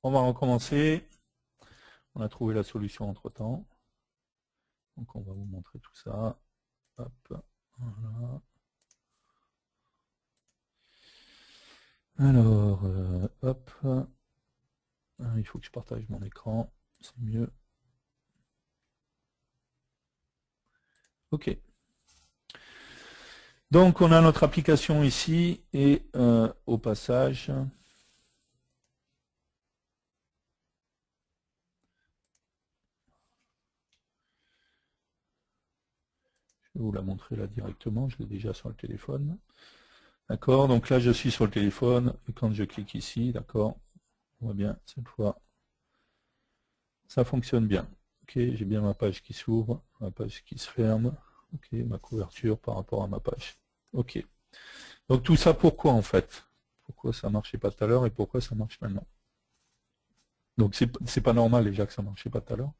On va recommencer. On a trouvé la solution entre-temps. Donc on va vous montrer tout ça. Hop, voilà. Alors, hop. Il faut que je partage mon écran. C'est mieux. OK. Donc on a notre application ici et au passage, je vais vous la montrer là directement, je l'ai déjà sur le téléphone. D'accord, donc là je suis sur le téléphone et quand je clique ici, d'accord, on voit bien cette fois, ça fonctionne bien. Ok, j'ai bien ma page qui s'ouvre, ma page qui se ferme, ok, ma couverture par rapport à ma page. Ok. Donc tout ça pourquoi en fait? Pourquoi ça marchait pas tout à l'heure et pourquoi ça marche maintenant? Donc c'est pas normal déjà que ça marchait pas tout à l'heure.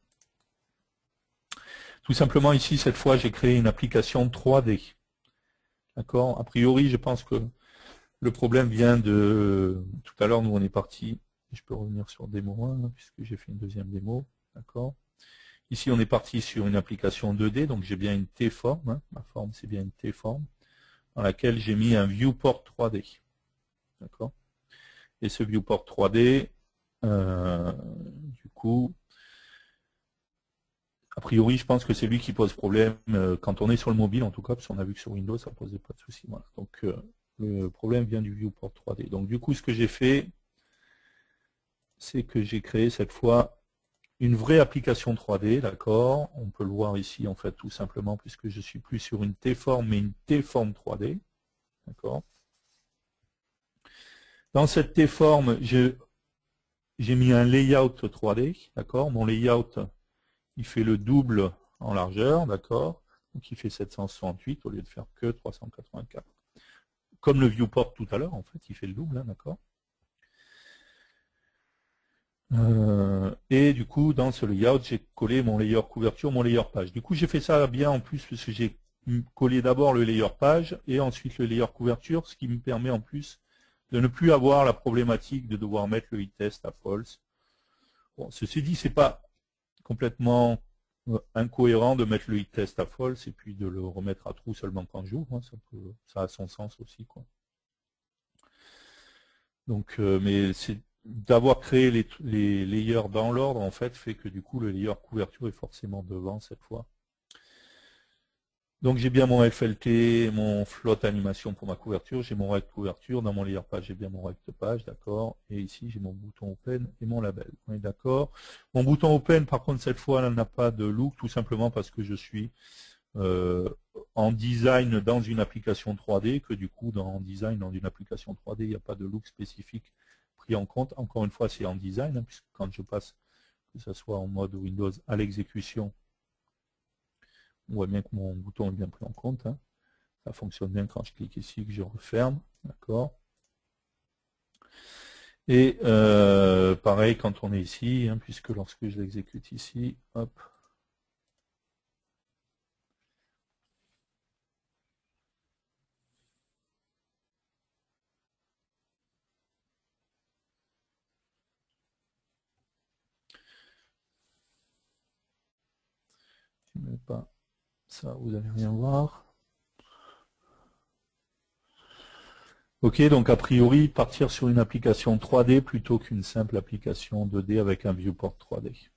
Tout simplement ici, cette fois, j'ai créé une application 3D. D'accord? A priori, je pense que le problème vient de... Tout à l'heure, nous, on est parti. Je peux revenir sur démo 1, puisque j'ai fait une deuxième démo. D'accord? Ici, on est parti sur une application 2D, donc j'ai bien une T-forme. Hein. Ma forme, c'est bien une T-forme, dans laquelle j'ai mis un viewport 3D. D'accord? Et ce viewport 3D, du coup, a priori, je pense que c'est lui qui pose problème quand on est sur le mobile, en tout cas, parce qu'on a vu que sur Windows, ça ne posait pas de souci. Voilà. Donc, le problème vient du viewport 3D. Donc, du coup, ce que j'ai fait, c'est que j'ai créé cette fois une vraie application 3D, d'accord? On peut le voir ici, en fait, tout simplement, puisque je suis plus sur une T-forme, mais une T-forme 3D, d'accord? Dans cette T-forme, j'ai mis un layout 3D, d'accord? Mon layout, il fait le double en largeur, d'accord? Donc il fait 768 au lieu de faire que 384. Comme le viewport tout à l'heure, en fait, il fait le double, hein, d'accord? Et du coup, dans ce layout, j'ai collé mon layer couverture, mon layer page. Du coup, j'ai fait ça bien en plus, parce que j'ai collé d'abord le layer page et ensuite le layer couverture, ce qui me permet en plus de ne plus avoir la problématique de devoir mettre le test à false. Bon, ceci dit, c'est pas complètement incohérent de mettre le test à false et puis de le remettre à true seulement quand j'ouvre. Hein, ça a son sens aussi, quoi. Donc, mais c'est d'avoir créé les layers dans l'ordre, en fait, fait que du coup, le layer couverture est forcément devant cette fois. Donc, j'ai bien mon FLT, mon float animation pour ma couverture, j'ai mon rect couverture, dans mon layer page, j'ai bien mon rect page, d'accord, et ici, j'ai mon bouton open et mon label, on est d'accord. Mon bouton open, par contre, cette fois, n'a pas de look, tout simplement parce que je suis en design dans une application 3D, que du coup, en design dans une application 3D, il n'y a pas de look spécifique pris en compte. Encore une fois, c'est en design, hein, puisque quand je passe, que ce soit en mode Windows à l'exécution, on voit bien que mon bouton est bien pris en compte. Hein. Ça fonctionne bien quand je clique ici, que je referme. D'accord. Et pareil quand on est ici, hein, puisque lorsque je l'exécute ici, hop, je ne mets pas ça, vous n'allez rien voir. Ok, donc a priori, partir sur une application 3D plutôt qu'une simple application 2D avec un viewport 3D.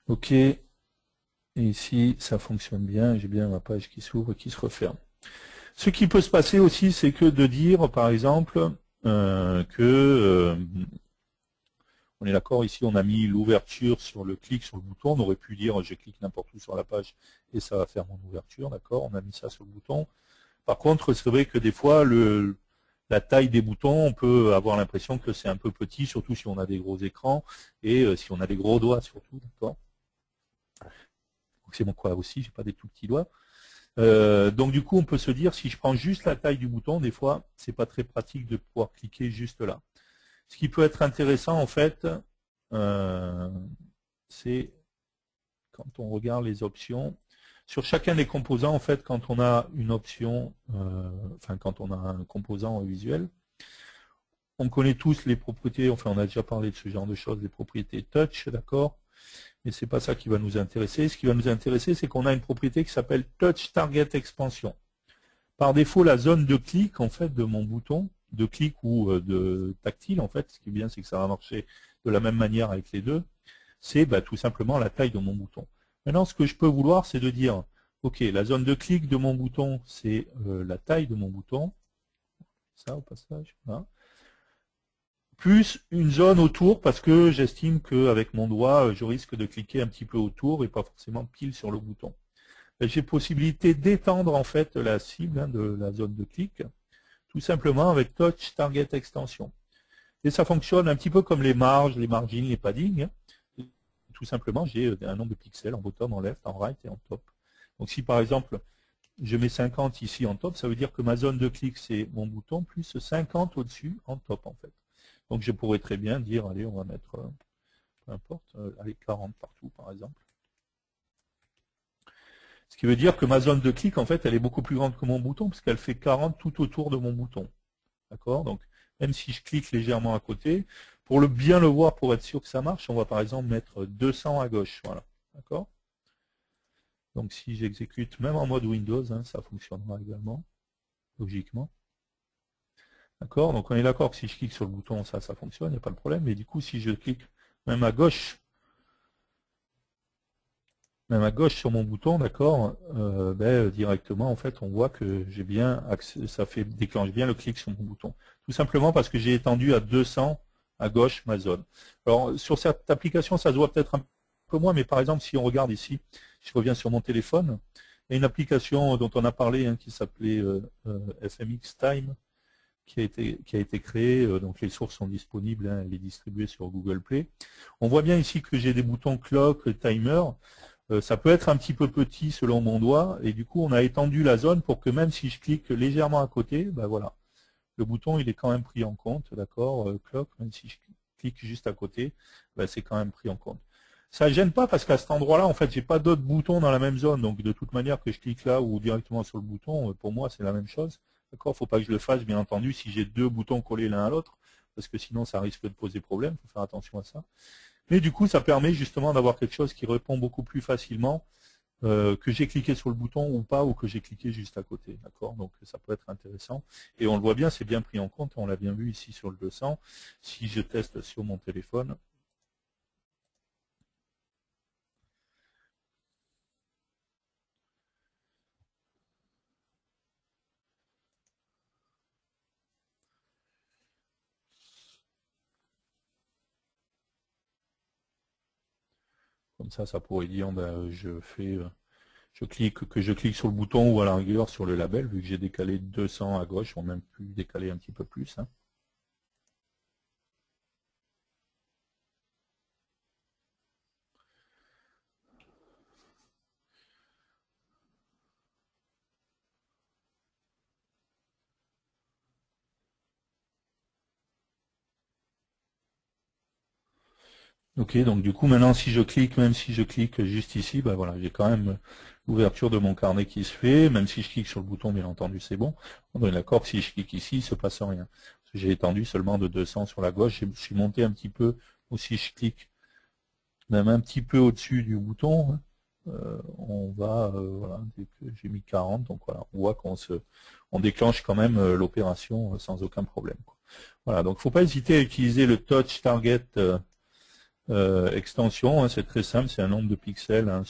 Ok, et ici, ça fonctionne bien, j'ai bien ma page qui s'ouvre et qui se referme. Ce qui peut se passer aussi, c'est que de dire, par exemple, on est d'accord, ici on a mis l'ouverture sur le clic sur le bouton, on aurait pu dire je clique n'importe où sur la page et ça va faire mon ouverture, d'accord, on a mis ça sur le bouton. Par contre, c'est vrai que des fois, la taille des boutons, on peut avoir l'impression que c'est un peu petit, surtout si on a des gros écrans et si on a des gros doigts surtout, d'accord. Donc c'est mon cas aussi, j'ai pas des tout petits doigts. Donc du coup, on peut se dire, si je prends juste la taille du bouton, des fois, c'est pas très pratique de pouvoir cliquer juste là. Ce qui peut être intéressant, en fait, c'est quand on regarde les options. Sur chacun des composants, en fait, quand on a une option, enfin quand on a un composant visuel, on connaît tous les propriétés, enfin on a déjà parlé de ce genre de choses, les propriétés touch, d'accord? Mais c'est pas ça qui va nous intéresser. Ce qui va nous intéresser, c'est qu'on a une propriété qui s'appelle touch target expansion. Par défaut, la zone de clic, en fait, de mon bouton, de clic ou de tactile, en fait, ce qui est bien, c'est que ça va marcher de la même manière avec les deux, c'est tout simplement la taille de mon bouton. Maintenant, ce que je peux vouloir, c'est de dire, ok, la zone de clic de mon bouton, c'est la taille de mon bouton, ça au passage, voilà, plus une zone autour, parce que j'estime qu'avec mon doigt, je risque de cliquer un petit peu autour et pas forcément pile sur le bouton. J'ai possibilité d'étendre en fait la cible de la zone de clic, tout simplement avec Touch Target Extension. Et ça fonctionne un petit peu comme les marges, les margins, les paddings. Tout simplement, j'ai un nombre de pixels en bottom, en left, en right et en top. Donc si par exemple, je mets 50 ici en top, ça veut dire que ma zone de clic, c'est mon bouton, plus 50 au-dessus en top en fait. Donc je pourrais très bien dire, allez, on va mettre, peu importe, allez, 40 partout par exemple. Ce qui veut dire que ma zone de clic, en fait, elle est beaucoup plus grande que mon bouton, parce qu'elle fait 40 tout autour de mon bouton. D'accord? Donc, même si je clique légèrement à côté, pour bien le voir, pour être sûr que ça marche, on va par exemple mettre 200 à gauche. Voilà. D'accord? Donc, si j'exécute, même en mode Windows, hein, ça fonctionnera également, logiquement. D'accord? Donc, on est d'accord que si je clique sur le bouton, ça fonctionne, il n'y a pas de problème. Mais du coup, si je clique même à gauche, sur mon bouton, d'accord, directement, en fait, on voit que j'ai bien accès, ça déclenche bien le clic sur mon bouton. Tout simplement parce que j'ai étendu à 200 à gauche ma zone. Alors, sur cette application, ça se voit peut-être un peu moins, mais par exemple, si on regarde ici, je reviens sur mon téléphone, il y a une application dont on a parlé, hein, qui s'appelait FMX Time, qui a été créée, donc les sources sont disponibles, hein, elle est distribuée sur Google Play. On voit bien ici que j'ai des boutons clock, timer. Ça peut être un petit peu petit selon mon doigt, et du coup on a étendu la zone pour que même si je clique légèrement à côté, voilà, le bouton il est quand même pris en compte, d'accord, clock, même si je clique juste à côté, c'est quand même pris en compte. Ça ne gêne pas parce qu'à cet endroit-là, en fait, j'ai pas d'autres boutons dans la même zone, donc de toute manière que je clique là ou directement sur le bouton, pour moi c'est la même chose, d'accord. Faut pas que je le fasse, bien entendu, si j'ai deux boutons collés l'un à l'autre, parce que sinon ça risque de poser problème. Faut faire attention à ça. Mais du coup, ça permet justement d'avoir quelque chose qui répond beaucoup plus facilement, que j'ai cliqué sur le bouton ou pas, ou que j'ai cliqué juste à côté. D'accord? Donc ça peut être intéressant. Et on le voit bien, c'est bien pris en compte. On l'a bien vu ici sur le 200. Si je teste sur mon téléphone, comme ça pourrait dire, je clique sur le bouton ou à la rigueur sur le label, vu que j'ai décalé 200 à gauche, on a même pu décaler un petit peu plus. Hein. Ok, donc du coup maintenant si je clique, même si je clique juste ici, voilà, j'ai quand même l'ouverture de mon carnet qui se fait, même si je clique sur le bouton, bien entendu c'est bon. On est d'accord que si je clique ici, il ne se passe rien. J'ai étendu seulement de 200 sur la gauche, je suis monté un petit peu, ou si je clique même un petit peu au-dessus du bouton, on va, voilà, dès que j'ai mis 40, donc voilà, on voit on déclenche quand même l'opération sans aucun problème. Quoi. Voilà, donc il ne faut pas hésiter à utiliser le Touch Target extension, hein, c'est très simple, c'est un nombre de pixels, hein,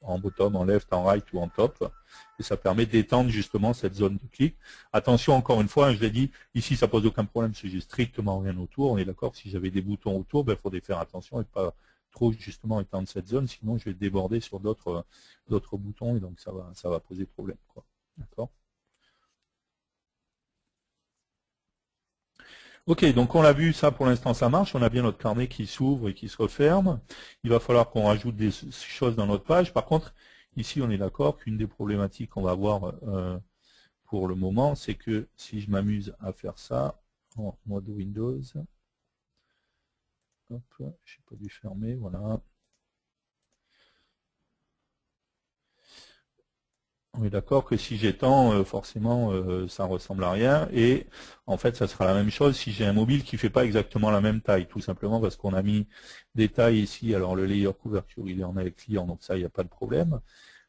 en bottom, en left, en right ou en top, et ça permet d'étendre justement cette zone de clic. Attention, encore une fois, hein, je l'ai dit, ici ça pose aucun problème, parce que j'ai strictement rien autour, on est d'accord, si j'avais des boutons autour, il faudrait faire attention et pas trop justement étendre cette zone, sinon je vais déborder sur d'autres boutons, et donc ça va poser problème. D'accord. Ok, donc on l'a vu, ça pour l'instant ça marche, on a bien notre carnet qui s'ouvre et qui se referme. Il va falloir qu'on rajoute des choses dans notre page. Par contre, ici on est d'accord qu'une des problématiques qu'on va avoir pour le moment, c'est que si je m'amuse à faire ça en mode Windows, Hop, j'ai pas dû fermer, voilà. On est d'accord que si j'étends, forcément, ça ressemble à rien. Et en fait, ça sera la même chose si j'ai un mobile qui fait pas exactement la même taille, tout simplement parce qu'on a mis des tailles ici. Alors le layer couverture, il est en avec client, donc ça, il n'y a pas de problème.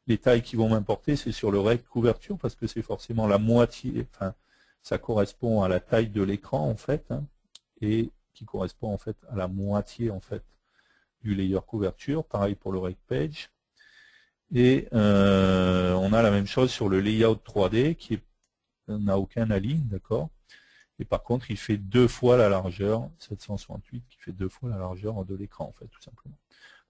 Les tailles qui vont m'importer, c'est sur le rect couverture, parce que c'est forcément la moitié, enfin, ça correspond à la taille de l'écran, en fait, hein, et qui correspond, en fait, à la moitié, en fait, du layer couverture. Pareil pour le rect page. Et on a la même chose sur le layout 3D qui n'a aucun align, d'accord. Et par contre, il fait 2 fois la largeur, 768, qui fait 2 fois la largeur de l'écran, en fait, tout simplement.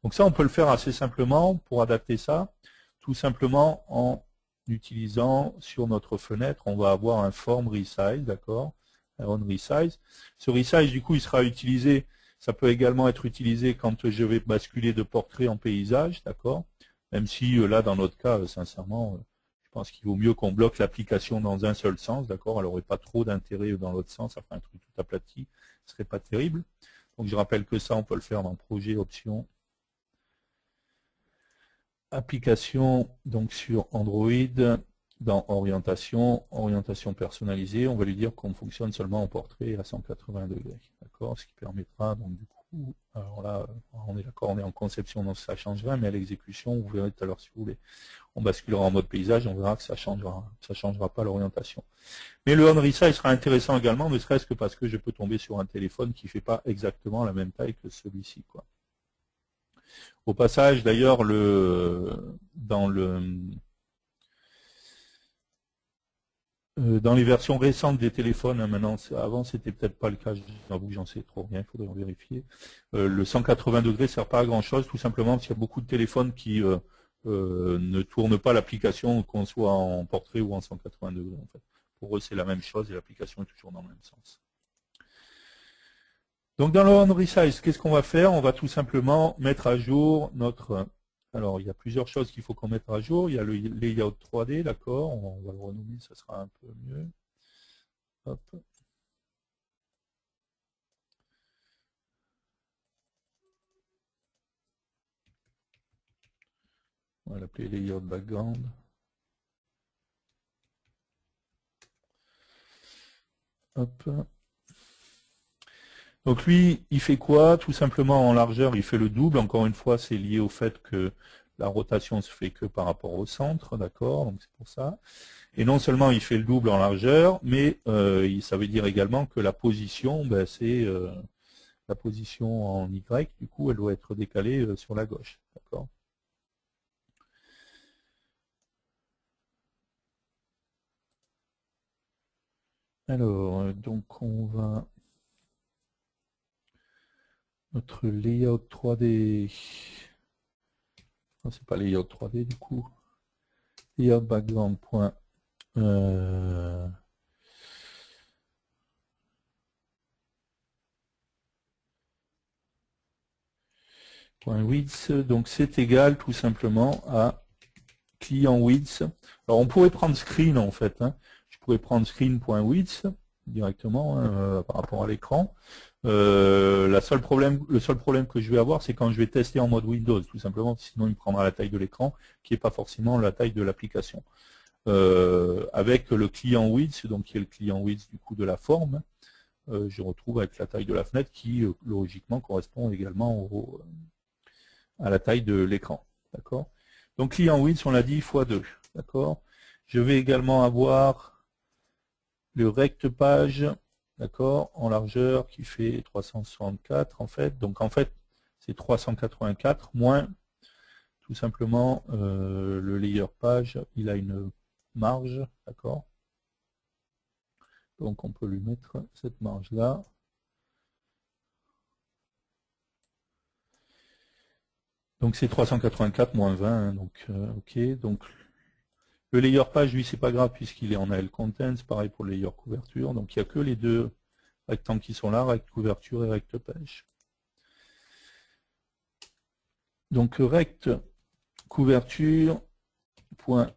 Donc ça, on peut le faire assez simplement pour adapter ça, tout simplement en utilisant sur notre fenêtre, on va avoir un form resize, d'accord, un on resize. Ce resize, du coup, il sera utilisé, ça peut également être utilisé quand je vais basculer de portrait en paysage, d'accord. Même si là, dans notre cas, sincèrement, je pense qu'il vaut mieux qu'on bloque l'application dans un seul sens, d'accord. Elle n'aurait pas trop d'intérêt dans l'autre sens, ça ferait un truc tout aplati, ce serait pas terrible. Donc je rappelle que ça, on peut le faire dans projet, option, application, donc sur Android, dans orientation, orientation personnalisée, on va lui dire qu'on fonctionne seulement en portrait à 180 degrés, d'accord, ce qui permettra donc du coup, alors là, on est d'accord, on est en conception, donc ça changerait, mais à l'exécution, vous verrez tout à l'heure si vous voulez, on basculera en mode paysage, on verra que ça changera pas l'orientation. Mais le on resize sera intéressant également, ne serait-ce que parce que je peux tomber sur un téléphone qui fait pas exactement la même taille que celui-ci, quoi. Au passage, d'ailleurs, dans les versions récentes des téléphones, hein, maintenant, avant c'était peut-être pas le cas, j'avoue que j'en sais trop rien, il faudrait en vérifier. Le 180 degrés ne sert pas à grand chose, tout simplement parce qu'il y a beaucoup de téléphones qui ne tournent pas l'application, qu'on soit en portrait ou en 180 degrés. En fait. Pour eux, c'est la même chose et l'application est toujours dans le même sens. Donc dans le on resize, qu'est-ce qu'on va faire? On va tout simplement mettre à jour notre... Alors il y a plusieurs choses qu'il faut qu'on mette à jour. Il y a le layout 3D, d'accord, on va le renommer, ça sera un peu mieux. Hop. On va l'appeler layout background. Hop. Donc lui, il fait quoi? Tout simplement en largeur, il fait le double. Encore une fois, c'est lié au fait que la rotation se fait que par rapport au centre, d'accord? Donc c'est pour ça. Et non seulement il fait le double en largeur, mais ça veut dire également que la position, ben, c'est la position en Y, du coup, elle doit être décalée sur la gauche, d'accord? Alors, donc on va notre layout 3D. Non, c'est pas layout 3D du coup. Layout background. .width, donc c'est égal tout simplement à client width. Alors on pourrait prendre screen en fait, hein. Je pourrais prendre screen.width directement hein, par rapport à l'écran. Le seul problème que je vais avoir, c'est quand je vais tester en mode Windows, tout simplement, sinon il prendra la taille de l'écran, qui n'est pas forcément la taille de l'application. Avec le client width, donc qui est le client width du coup de la forme, je retrouve avec la taille de la fenêtre qui logiquement correspond également à la taille de l'écran. D'accord. Donc client width, on l'a dit, x2. D'accord. Je vais également avoir le rect page, d'accord, en largeur qui fait 364 en fait. Donc en fait, c'est 384 moins tout simplement le layer page, il a une marge, d'accord. Donc on peut lui mettre cette marge là. Donc c'est 384 moins 20, hein, donc ok. Donc le layer page, lui, c'est pas grave puisqu'il est en AL Contents, pareil pour le layer couverture. Donc il n'y a que les deux rectangles qui sont là, rect couverture et rect page. Donc rect couverture point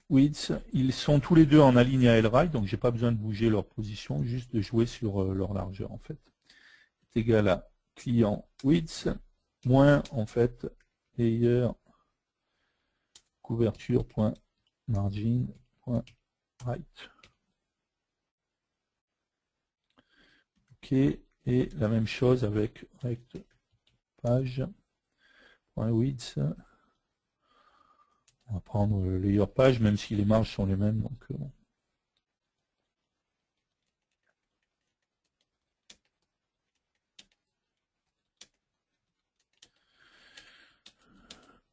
width, ils sont tous les deux en aligné à L-right, donc j'ai pas besoin de bouger leur position, juste de jouer sur leur largeur en fait. C'est égal à client width moins en fait layer couverture.margin.right. Ok, et la même chose avec rect page.width. On va prendre le layer page, même si les marges sont les mêmes. Donc, bon.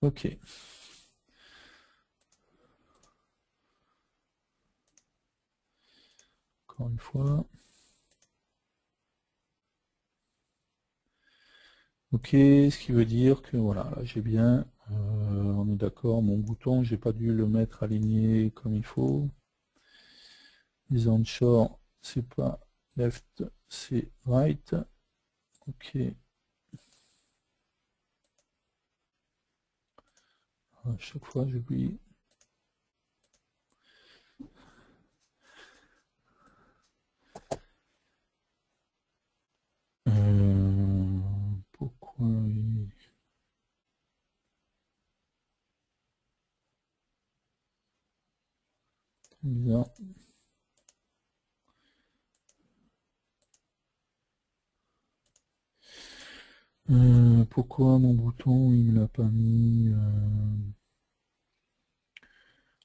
Ok. Encore une fois. Ok, ce qui veut dire que voilà, là j'ai bien, on est d'accord, mon bouton, j'ai pas dû le mettre aligné comme il faut. Les onshore, c'est pas left, c'est right. Ok. À chaque fois, j'oublie. Pourquoi bizarre. Pourquoi mon bouton il me l'a pas mis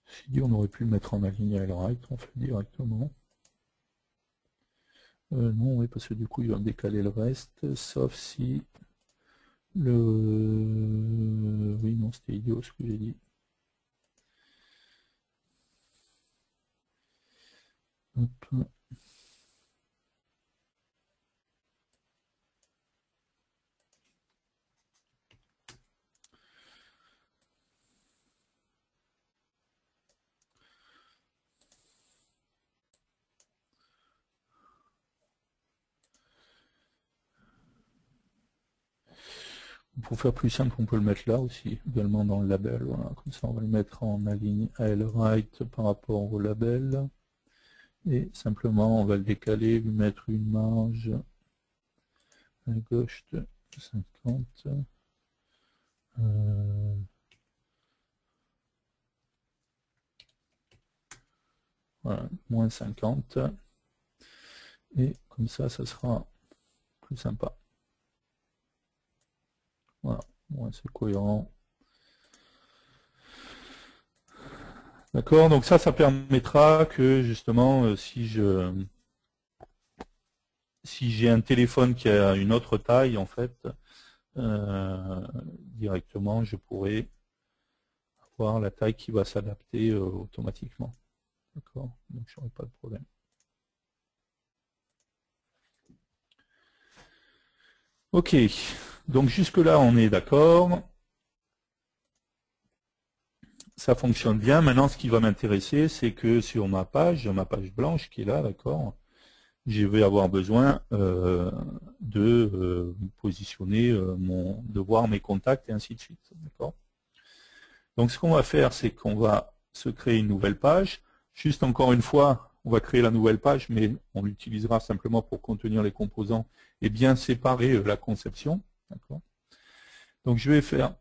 Si dit on aurait pu le mettre en aligné right, on fait directement. Non, oui, parce que du coup il va me décaler le reste, sauf si le... Oui, non, c'était idiot ce que j'ai dit. Hop. Pour faire plus simple, on peut le mettre là aussi, également dans le label. Voilà. Comme ça, on va le mettre en aligne AL right par rapport au label. Et simplement, on va le décaler, lui mettre une marge à gauche de 50. Voilà, moins 50. Et comme ça sera plus sympa. Voilà, ouais, c'est cohérent. D'accord, donc ça permettra que justement, si j'ai un téléphone qui a une autre taille, en fait, directement, je pourrais avoir la taille qui va s'adapter automatiquement. D'accord, donc j'aurai pas de problème. Ok, donc jusque là on est d'accord. Ça fonctionne bien. Maintenant, ce qui va m'intéresser, c'est que sur ma page blanche qui est là, d'accord, je vais avoir besoin de positionner de voir mes contacts et ainsi de suite. D'accord. Donc, ce qu'on va faire, c'est qu'on va se créer une nouvelle page. Juste encore une fois, on va créer la nouvelle page, mais on l'utilisera simplement pour contenir les composants et bien séparer la conception. D'accord. Donc, je vais faire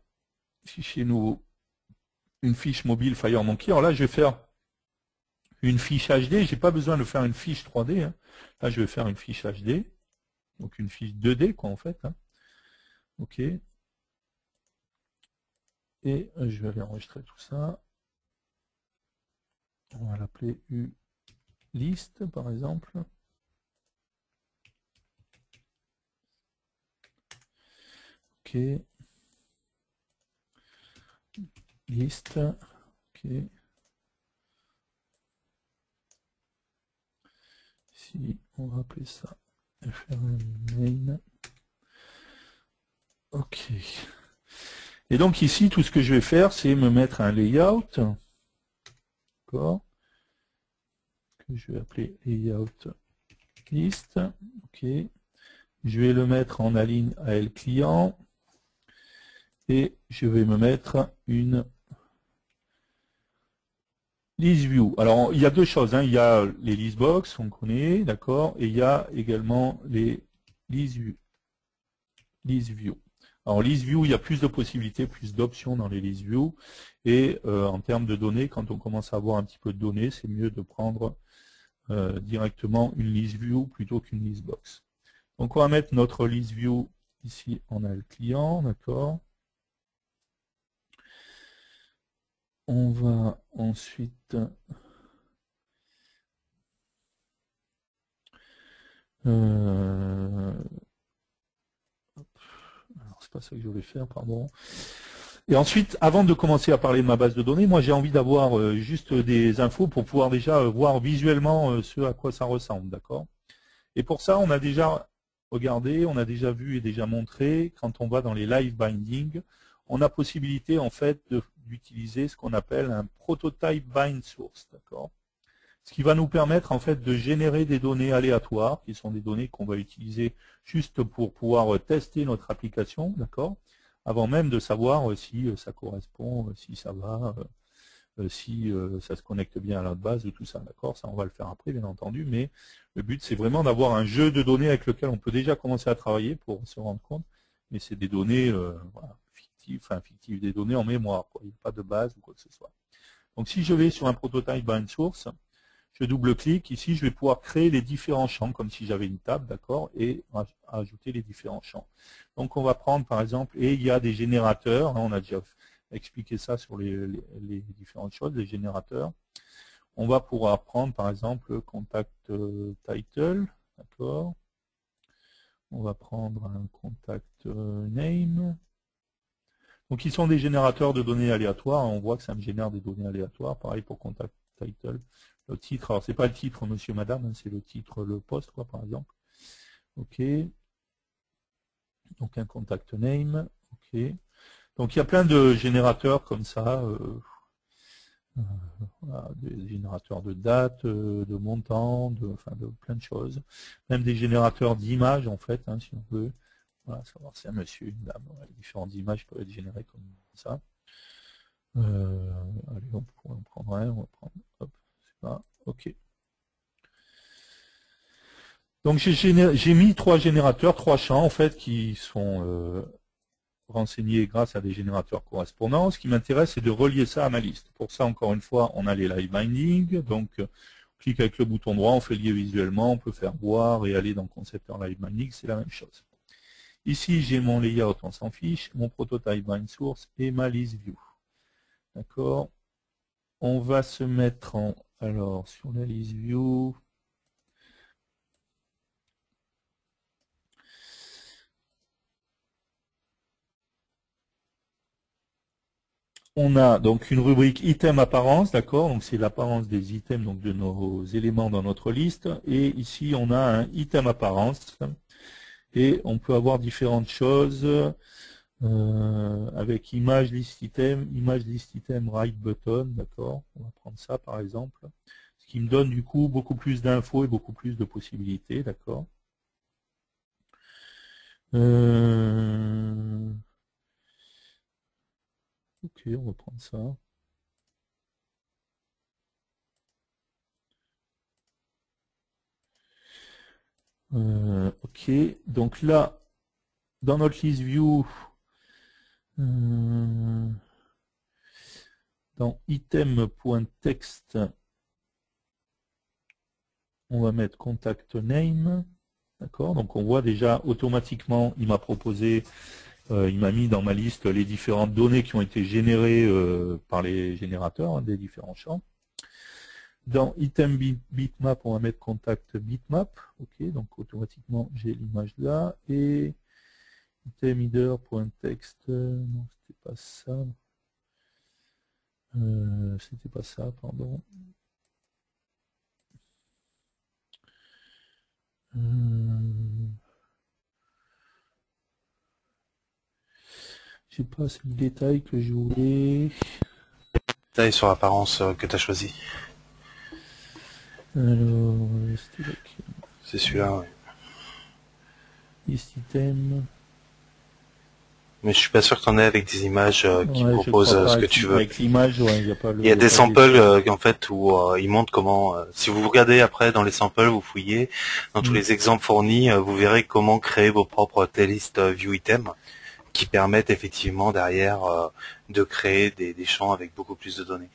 fichier nouveau, une fiche mobile FireMonkey. Alors là, je vais faire une fiche HD, j'ai pas besoin de faire une fiche 3D. Hein. Là, je vais faire une fiche HD, donc une fiche 2D, quoi, en fait. Hein. Ok. Et je vais aller enregistrer tout ça. On va l'appeler uList, par exemple. Ok. List. Ok. Ici, on va appeler ça frmain. Ok. Et donc ici, tout ce que je vais faire, c'est me mettre un layout. D'accord. Que je vais appeler layout list. Ok. Je vais le mettre en aligne AL client. Et je vais me mettre une list view. Alors, il y a deux choses. Hein. Il y a les listbox, on connaît, d'accord, et il y a également les list view. list view. Alors list view, il y a plus de possibilités, plus d'options dans les list view. Et en termes de données, quand on commence à avoir un petit peu de données, c'est mieux de prendre directement une list view plutôt qu'une list box. Donc on va mettre notre list view ici, on a le client, d'accord. On va ensuite alors c'est pas ça que je voulais faire, pardon. Et ensuite, avant de commencer à parler de ma base de données, moi j'ai envie d'avoir juste des infos pour pouvoir déjà voir visuellement ce à quoi ça ressemble, d'accord. Et pour ça, on a déjà regardé, on a déjà vu et déjà montré, quand on va dans les live binding, on a possibilité en fait d'utiliser ce qu'on appelle un prototype bind source, d'accord. Ce qui va nous permettre en fait de générer des données aléatoires, qui sont des données qu'on va utiliser juste pour pouvoir tester notre application, d'accord, avant même de savoir si ça correspond, si ça va, si ça se connecte bien à la base, tout ça, d'accord. Ça, on va le faire après, bien entendu, mais le but, c'est vraiment d'avoir un jeu de données avec lequel on peut déjà commencer à travailler pour se rendre compte, mais c'est des données voilà, fictives, des données en mémoire, quoi. Il n'y a pas de base ou quoi que ce soit. Donc, si je vais sur un prototype bind source, je double-clique. Ici, je vais pouvoir créer les différents champs, comme si j'avais une table, d'accord, et ajouter les différents champs. Donc, on va prendre, par exemple, et il y a des générateurs. Hein, on a déjà expliqué ça sur les différentes choses, les générateurs. On va pouvoir prendre, par exemple, contact title, d'accord. On va prendre un contact name. Donc, ils sont des générateurs de données aléatoires. On voit que ça me génère des données aléatoires. Pareil pour contact title. Le titre, alors c'est pas le titre monsieur, madame, hein, c'est le titre, le poste, quoi, par exemple. Ok. Donc un contact name. Ok. Donc il y a plein de générateurs comme ça. Voilà, des générateurs de date, de montant, enfin de plein de choses. Même des générateurs d'images, en fait, hein, si on veut. Voilà, savoir si c'est un monsieur, une dame. Ouais, les différentes images peuvent être générées comme ça. Allez, on pourrait en prendre un. On va prendre. Hop, c'est pas. Ok. Donc j'ai mis 3 générateurs, 3 champs en fait qui sont renseignés grâce à des générateurs correspondants. Ce qui m'intéresse, c'est de relier ça à ma liste. Pour ça, encore une fois, on a les live binding. Donc, on clique avec le bouton droit, on fait lier visuellement, on peut faire voir et aller dans concepteur live binding, c'est la même chose. Ici, j'ai mon layout, on s'en fiche, mon prototype bind source et ma list view. D'accord. On va se mettre alors sur la list view. On a donc une rubrique item apparence, d'accord, donc c'est l'apparence des items, donc de nos éléments dans notre liste, et ici on a un item apparence, et on peut avoir différentes choses avec image list item right button, d'accord, on va prendre ça par exemple, ce qui me donne du coup beaucoup plus d'infos et beaucoup plus de possibilités, d'accord. Ok, on va prendre ça. Ok, donc là, dans notre list view, dans item.text, on va mettre contact name. D'accord, donc on voit déjà automatiquement, il m'a proposé, il m'a mis dans ma liste les différentes données qui ont été générées par les générateurs, hein, des différents champs. Dans item bitmap, on va mettre contact bitmap. Ok, donc automatiquement j'ai l'image là. Et item header.text, non, c'était pas ça. C'était pas ça, pardon. J'ai pas assez de détails que je voulais. Détail sur l'apparence que tu as choisi. Alors, C'est celui-là, oui. list item. Mais je suis pas sûr que t'en aies avec des images qui Ouais, je proposent crois pas. ce que tu veux. Avec l'image, ouais, il n'y a pas Il y a il y a des pas le samples détail. en fait où ils montrent comment. Si vous regardez après dans les samples, vous fouillez dans tous Hmm. les exemples fournis, vous verrez comment créer vos propres playlists view item qui permettent effectivement derrière de créer des champs avec beaucoup plus de données.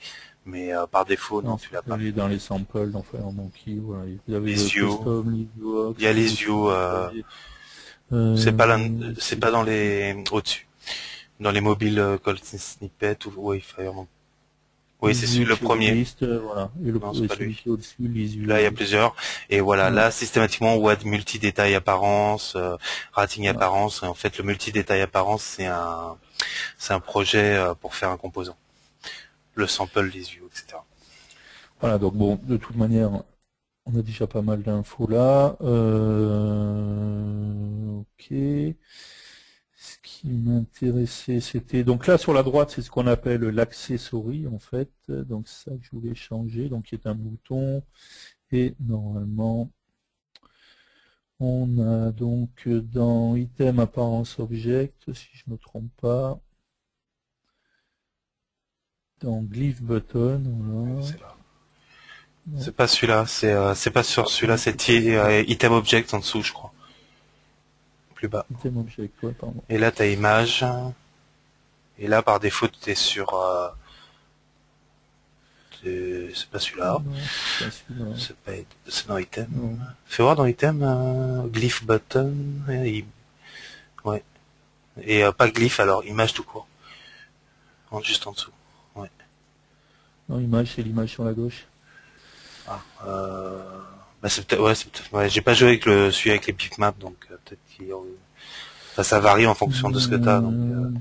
Mais par défaut, non, Non, tu si l'as vous pas. allez dans les samples, dans FireMonkey, voilà, vous avez Les le views, custom, les il y a viewbox, les vous views, avez, c'est c'est pas dans les au-dessus, dans les mobiles call snippet ou oui, oui, les c'est view le premier. checklist, voilà, Non, c'est et pas lui. celui qui est au-dessus, les Là, il y a view, plusieurs. Et voilà, ouais, là, systématiquement, on voit multi-détail apparence, rating voilà. apparence. Et en fait, le multi-détail apparence, c'est un projet pour faire un composant. Le sample, les views, etc. Voilà, donc bon, de toute manière, on a déjà pas mal d'infos là. Ok. Ce qui m'intéressait, c'était donc là sur la droite, c'est ce qu'on appelle l'accessory en fait. Donc ça que je voulais changer, donc qui est un bouton. Et normalement, on a donc dans item apparence object, si je ne me trompe pas, dans glyph button, voilà. C'est là. Non, C'est pas celui-là. C'est pas sur celui-là. non, C'est c'est pas celui-là. item object en dessous, je crois. Plus bas. Item object, ouais, pardon. Et là, t'as image. Et là, par défaut, t'es sur. C'est pas celui-là. Non, c'est pas celui-là. C'est dans item. Non. Fais voir dans item. Glyph button. Ouais. Et pas glyph alors. Image tout court. Juste en dessous. Ouais. Non, image, c'est l'image sur la gauche. Ah, bah c'est peut-être, ouais, j'ai pas joué avec celui avec les bitmaps, donc peut-être qu'il, enfin, ça varie en fonction de ce que t'as, donc. Euh,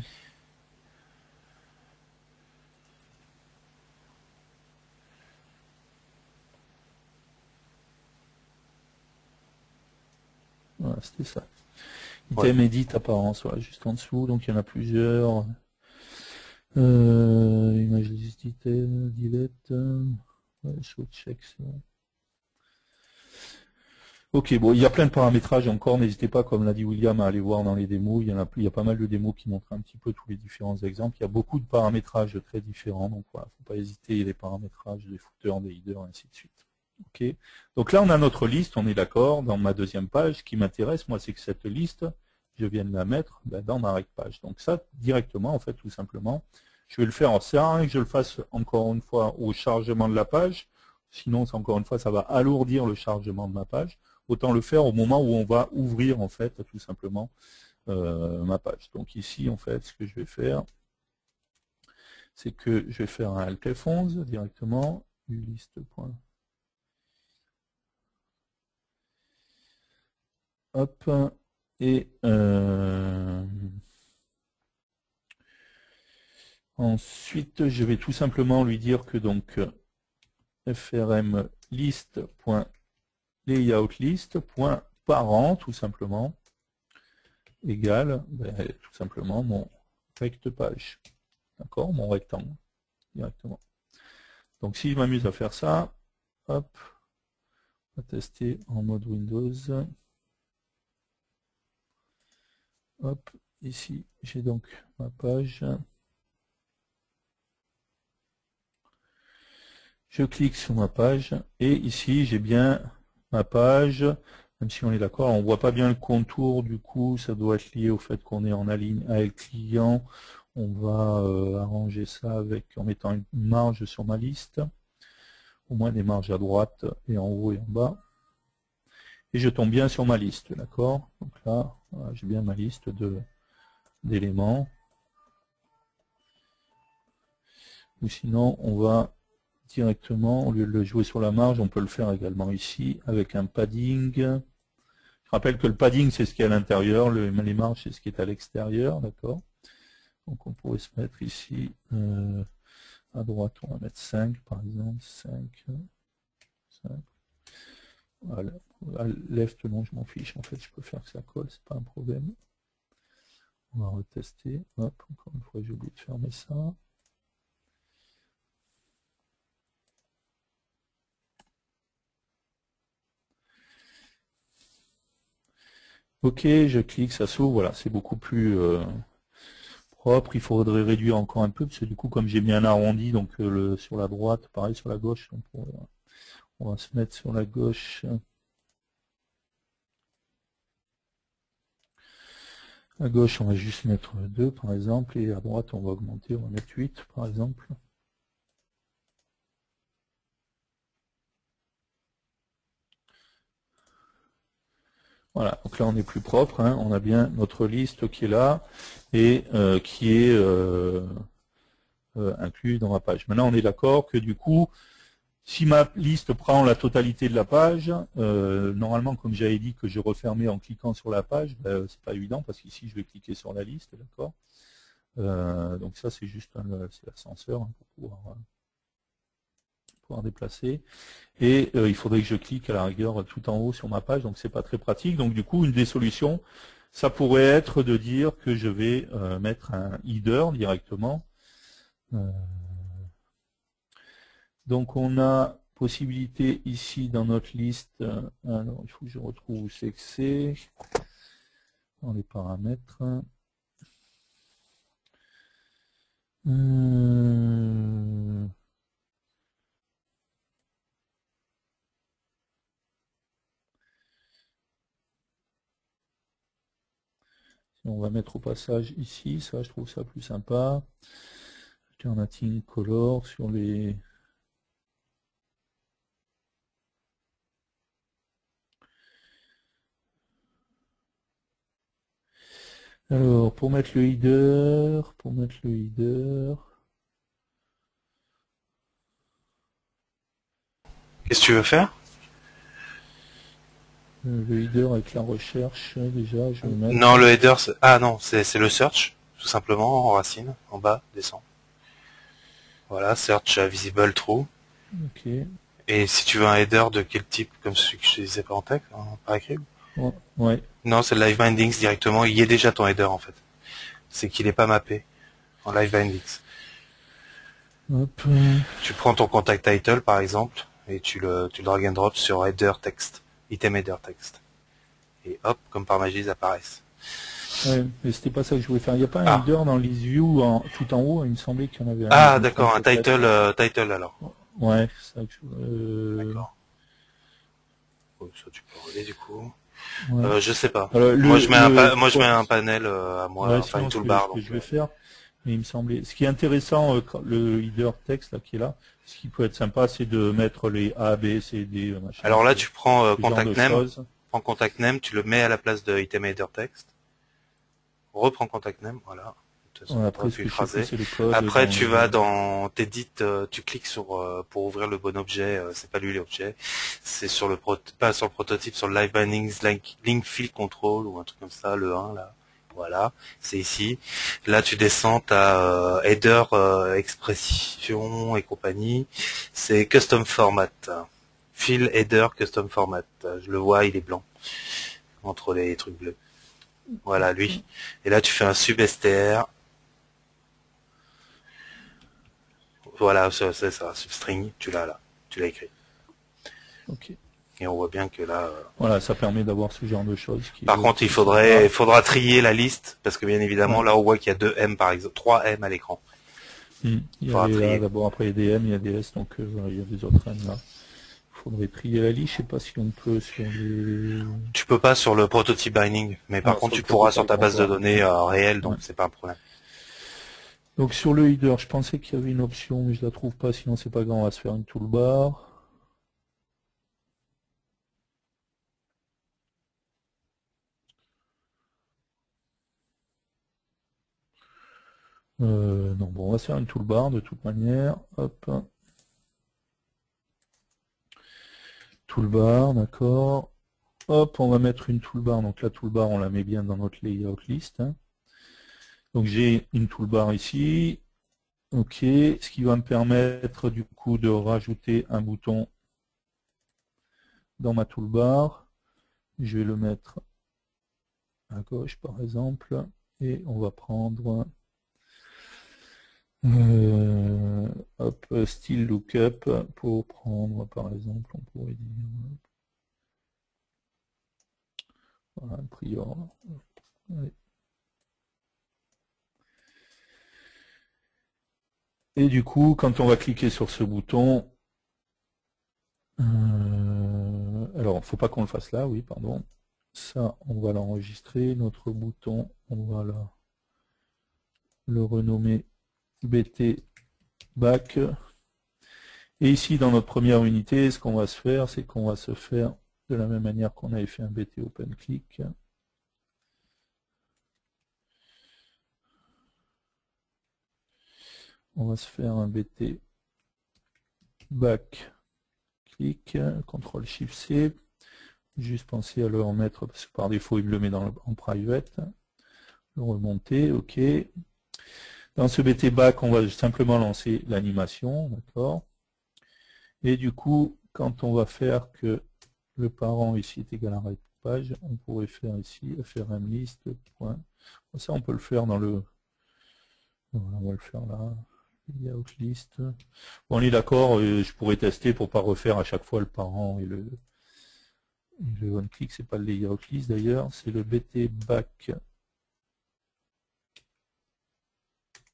Voilà, c'était ça. Ouais. Item edit apparence, voilà, juste en dessous, donc il y en a plusieurs. Image list detail, delete, ouais, show check, c'est bon. Ok, bon, il y a plein de paramétrages encore, n'hésitez pas, comme l'a dit William, à aller voir dans les démos, il y a pas mal de démos qui montrent un petit peu tous les différents exemples, il y a beaucoup de paramétrages très différents, donc voilà, faut pas hésiter, il y a les paramétrages des footers, des headers, ainsi de suite. Ok, donc là on a notre liste, on est d'accord, dans ma deuxième page, ce qui m'intéresse, moi, c'est que cette liste, je viens de la mettre dans ma rec page. Donc ça, directement, en fait, tout simplement, je vais le faire, c'est rare que je le fasse encore une fois au chargement de la page, sinon, encore une fois, ça va alourdir le chargement de ma page. Autant le faire au moment où on va ouvrir en fait tout simplement ma page. Donc ici en fait ce que je vais faire, c'est que je vais faire un alt F11 directement, ulist. Hop, et ensuite je vais tout simplement lui dire que donc frm list.layoutList.parent tout simplement égale tout simplement mon rect page. D'accord, mon rectangle, directement. Donc si je m'amuse à faire ça, hop, on va tester en mode Windows. Hop, ici j'ai donc ma page. Je clique sur ma page et ici j'ai bien ma page. Même si on est d'accord, on voit pas bien le contour, du coup ça doit être lié au fait qu'on est en ligne avec le client. On va arranger ça avec en mettant une marge sur ma liste, au moins des marges à droite et en haut et en bas. Et je tombe bien sur ma liste, d'accord? Donc là, voilà, j'ai bien ma liste d'éléments. Ou sinon, on va directement, au lieu de le jouer sur la marge, on peut le faire également ici avec un padding. Je rappelle que le padding, c'est ce qui est à l'intérieur, les marges, c'est ce qui est à l'extérieur, d'accord? Donc on pourrait se mettre ici, à droite, on va mettre 5 par exemple, 5. Voilà. À left, non, je m'en fiche, en fait, je peux faire que ça colle, c'est pas un problème. On va retester, hop, encore une fois, j'ai oublié de fermer ça. Ok, je clique, ça s'ouvre, voilà, c'est beaucoup plus propre. Il faudrait réduire encore un peu, parce que du coup, comme j'ai bien arrondi, donc sur la droite, pareil sur la gauche, on va se mettre sur la gauche. À gauche, on va juste mettre 2 par exemple, et à droite, on va augmenter, on va mettre 8 par exemple. Voilà, donc là on est plus propre, hein. On a bien notre liste qui est là et qui est inclus dans ma page. Maintenant on est d'accord que du coup, si ma liste prend la totalité de la page, normalement comme j'avais dit que je refermais en cliquant sur la page, ben, c'est pas évident parce qu'ici je vais cliquer sur la liste, d'accord. Donc ça c'est juste c'est l'ascenseur, hein, pour pouvoir déplacer. Et il faudrait que je clique à la rigueur tout en haut sur ma page, donc c'est pas très pratique. Donc du coup, une des solutions, ça pourrait être de dire que je vais mettre un header directement. Donc on a possibilité ici dans notre liste, alors il faut que je retrouve où c'est que c'est, dans les paramètres. On va mettre au passage ici, ça je trouve ça plus sympa. Alternating color sur les... Alors, pour mettre le header, Qu'est-ce que tu veux faire? le header avec la recherche, déjà, je vais mettre... Non, le header, ah non, c'est le search, tout simplement, en racine, en bas, descend. Voilà, search visible true. Ok. Et si tu veux un header de quel type, comme celui que je te disais par en texte, par écrit? Ouais. Non, c'est le live bindings directement, il y est déjà ton header en fait. C'est qu'il n'est pas mappé en live bindings. Hop. Tu prends ton contact title par exemple, et tu le drag and drop sur header text, item header text. Et hop, comme par magie, ils apparaissent. Ouais, mais c'était pas ça que je voulais faire. Il n'y a pas un Ah, header dans list view tout en haut, il me semblait qu'il y en avait un, mais je ah me trompe d'accord, un peut-être. title alors. Ouais, c'est ça que D'accord. Oh, ça tu peux regarder du coup. ouais. Je sais pas. Alors, Moi je mets un panel à moi, ouais, enfin une sinon toolbar ce que donc. je vais faire, mais il me semblait, ce qui est intéressant, le header texte là qui est là, ce qui peut être sympa, c'est de mettre les A, B, C, D, machin, Alors là tu prends ce genre de contact name, choses. tu le mets à la place de item header text. Reprends contact name, voilà. De toute façon, Ouais, t'aurais après, ce pu que je fais, écraser. c'est le code Après, dans tu le... vas dans t'edit, tu cliques sur pour ouvrir le bon objet. C'est pas lui l'objet, c'est sur pas sur le prototype, sur le live bindings link field control ou un truc comme ça, le 1 là. Voilà, c'est ici. Là, tu descends à header, expression et compagnie. C'est custom format. Field header custom format. Je le vois, il est blanc entre les trucs bleus. Voilà, lui. Et là, tu fais un sub-str. Voilà, c'est ça, substring, tu l'as là. Tu l'as écrit. Ok. Et on voit bien que là... Voilà, ça permet d'avoir ce genre de choses qui Par contre, qui est sympa. faudra trier la liste, parce que bien évidemment, Ouais. là, on voit qu'il y a 2 M par exemple, 3 M à l'écran. Il Il y a faudra les A trier. d'abord, après il y a des M, il y a des S, donc voilà, il y a des autres M là. Il faudrait trier la liste, je sais pas si on peut sur les... Tu peux pas sur le prototype binding, mais par Ah, contre, sur le tu pourras sur prototype ta base de encore. données réelle, Ouais. donc c'est pas un problème. Donc sur le header, je pensais qu'il y avait une option, mais je la trouve pas, sinon c'est pas grave, on va se faire une toolbar. Non, bon, on va se faire une toolbar de toute manière. Hop. Toolbar, d'accord. Hop, on va mettre une toolbar. Donc la toolbar, on la met bien dans notre layout list, hein. Donc j'ai une toolbar ici. Ok, ce qui va me permettre du coup de rajouter un bouton dans ma toolbar. Je vais le mettre à gauche par exemple. Et on va prendre hop, style lookup pour prendre par exemple, on pourrait dire voilà, prior. Ouais. Et du coup, quand on va cliquer sur ce bouton, alors, il ne faut pas qu'on le fasse là, oui, pardon. Ça, on va l'enregistrer. Notre bouton, on va le renommer BT Back. Et ici, dans notre première unité, ce qu'on va se faire, c'est qu'on va se faire de la même manière qu'on avait fait un BT Open Click. On va se faire un BT Back Click, CTRL SHIFT C. Juste penser à le remettre, parce que par défaut, il me le met en private. Le remonter, OK. Dans ce BT Back, on va simplement lancer l'animation, d'accord. Et du coup, quand on va faire que le parent ici est égal à arrêt de page, on pourrait faire ici frm list. Point. Ça, on peut le faire dans le... Voilà, on va le faire là. Layout list. Bon, on est d'accord, je pourrais tester pour pas refaire à chaque fois le parent et le on-click, c'est pas le layout list d'ailleurs, c'est le BT Back.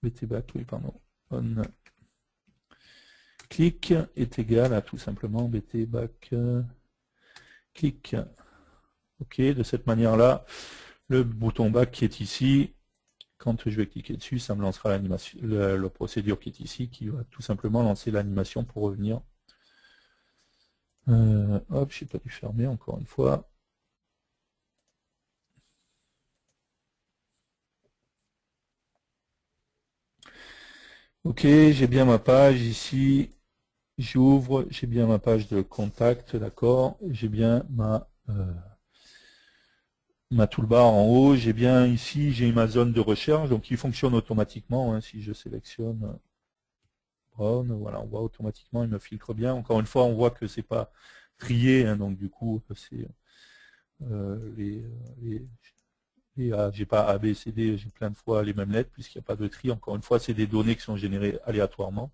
BT Back, oui, pardon. On click est égal à tout simplement BT Back click. Ok, de cette manière-là, le bouton back qui est ici, quand je vais cliquer dessus, ça me lancera l'animation, la procédure qui est ici, qui va tout simplement lancer l'animation pour revenir. Hop, je n'ai pas dû fermer encore une fois. Ok, j'ai bien ma page ici. J'ouvre, j'ai bien ma page de contact, d'accord. J'ai bien ma toolbar en haut. J'ai bien ici, j'ai ma zone de recherche, donc il fonctionne automatiquement. Hein, si je sélectionne Brown, voilà, on voit automatiquement, il me filtre bien. Encore une fois, on voit que c'est pas trié, hein, donc du coup, c'est j'ai pas A, B, C, D, j'ai plein de fois les mêmes lettres, puisqu'il n'y a pas de tri. Encore une fois, c'est des données qui sont générées aléatoirement.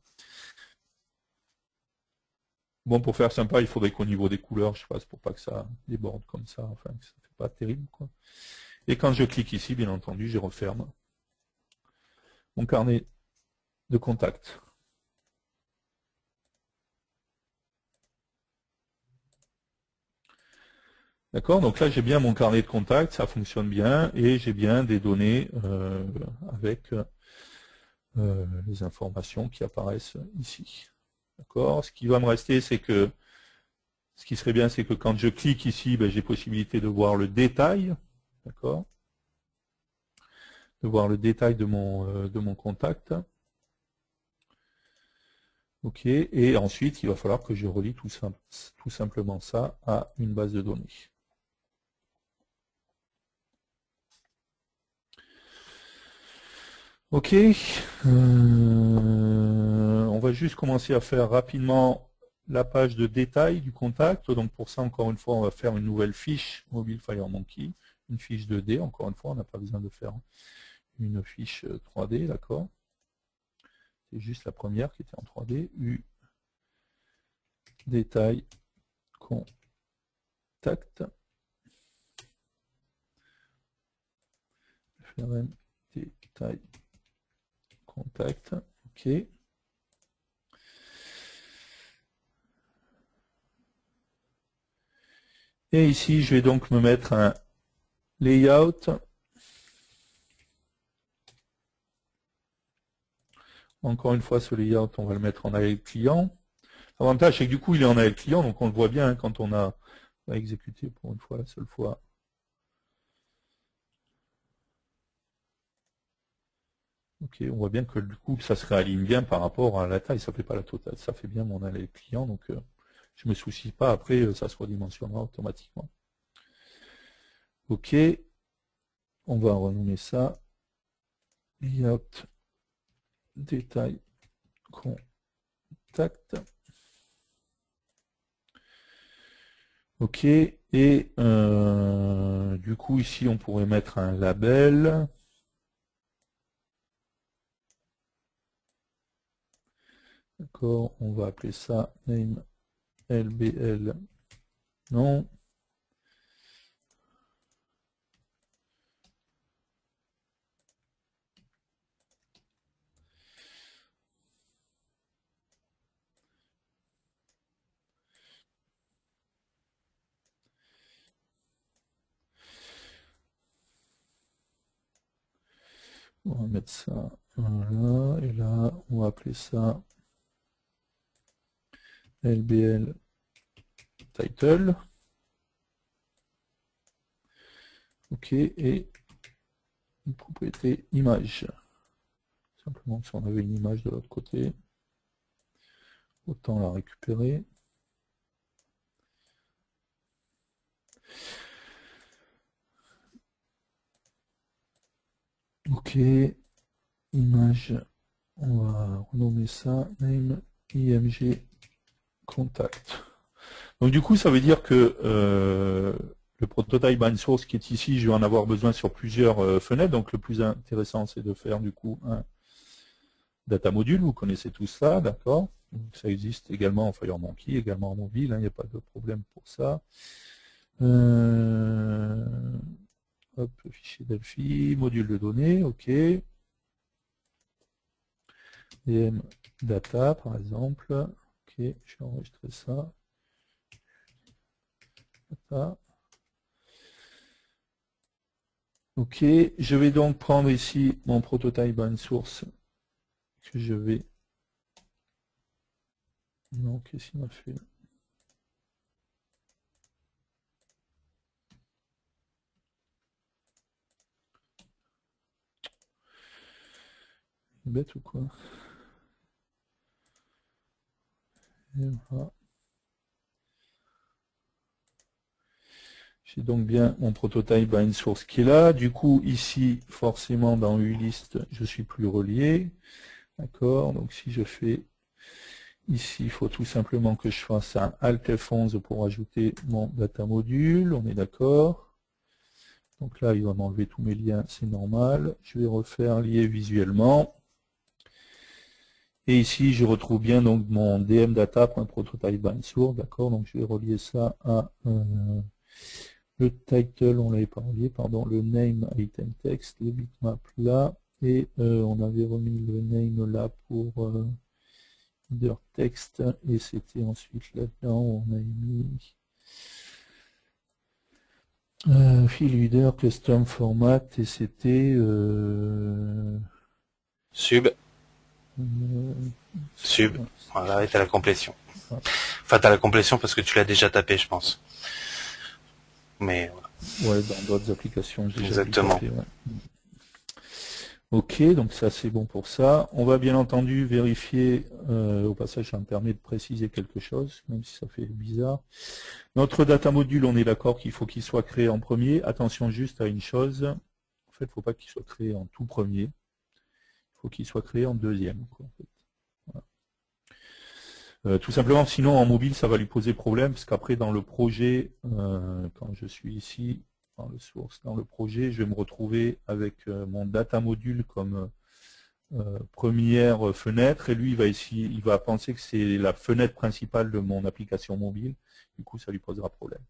Bon, pour faire sympa, il faudrait qu'au niveau des couleurs, je fasse pour pas que ça déborde comme ça, enfin, que ça fait pas terrible, quoi. Et quand je clique ici, bien entendu, je referme mon carnet de contact. D'accord, donc là j'ai bien mon carnet de contact, ça fonctionne bien, et j'ai bien des données avec les informations qui apparaissent ici. D'accord, ce qui va me rester, c'est que ce qui serait bien, c'est que quand je clique ici, ben, j'ai possibilité de voir le détail, d'accord, de voir le détail de mon contact. Ok, et ensuite il va falloir que je relie tout simplement ça à une base de données. Ok, on va juste commencer à faire rapidement la page de détail du contact. Donc pour ça, encore une fois, on va faire une nouvelle fiche Mobile FireMonkey, une fiche 2D. Encore une fois, on n'a pas besoin de faire une fiche 3D, d'accord. C'est juste la première qui était en 3D. U détail contact. FRM détail contact. Ok. Et ici, je vais donc me mettre un layout. Encore une fois, ce layout, on va le mettre en AL client. L'avantage, c'est que du coup, il est en AL client, donc on le voit bien hein, quand on a exécuté pour une fois, la seule fois. Ok, on voit bien que du coup, ça se réaligne bien par rapport à la taille. Ça fait pas la totale, ça fait bien mon AL client, donc je me soucie pas. Après, ça se redimensionnera automatiquement. Ok, on va renommer ça layout détail contact. Ok, et du coup ici on pourrait mettre un label. D'accord, on va appeler ça name LBL. Non. On va mettre ça, voilà, et là, on va appeler ça LBL title. OK, et une propriété image. Simplement, si on avait une image de l'autre côté, autant la récupérer. OK, image, on va renommer ça name img contact. Donc du coup, ça veut dire que le prototype bind source qui est ici, je vais en avoir besoin sur plusieurs fenêtres. Donc le plus intéressant, c'est de faire du coup un data module. Vous connaissez tout ça, d'accord? Ça existe également en FireMonkey, également en mobile, hein, il n'y a pas de problème pour ça. Hop, fichier Delphi, module de données, ok. DM data par exemple. Ok, je vais enregistrer ça. Data. Ok, je vais donc prendre ici mon prototype bind source que je vais. Non, qu'est-ce qu'il m'a fait? Bête ou quoi? Voilà. J'ai donc bien mon prototype bind source qui est là. Du coup, ici, forcément, dans UList, je suis plus relié. D'accord, donc si je fais ici, il faut tout simplement que je fasse un Alt F11 pour ajouter mon data module, on est d'accord. Donc là, il va m'enlever tous mes liens, c'est normal. Je vais refaire lier visuellement. Et ici, je retrouve bien donc mon DM data.prototype bind source, d'accord. Donc je vais relier ça à le title, on l'avait pas relié, pardon, le name item text, le bitmap là, et on avait remis le name là pour header text, et c'était ensuite là-dedans, on a mis field header custom format, et c'était Sub. euh, Sub. Voilà, et t'as la complétion. ah, Enfin, t'as la complétion parce que tu l'as déjà tapé, je pense. Mais voilà. ouais, dans d'autres applications, j'ai déjà dû Exactement. taper, ouais. Ok, donc ça c'est bon pour ça. On va bien entendu vérifier, au passage ça me permet de préciser quelque chose, même si ça fait bizarre. Notre data module, on est d'accord qu'il faut qu'il soit créé en premier. Attention juste à une chose, en fait il ne faut pas qu'il soit créé en tout premier, il faut qu'il soit créé en deuxième, quoi, en fait. Voilà. Tout simplement, sinon en mobile ça va lui poser problème, parce qu'après dans le projet, quand je suis ici, dans le source, dans le projet, je vais me retrouver avec mon data module comme première fenêtre, et lui il va penser que c'est la fenêtre principale de mon application mobile, du coup ça lui posera problème.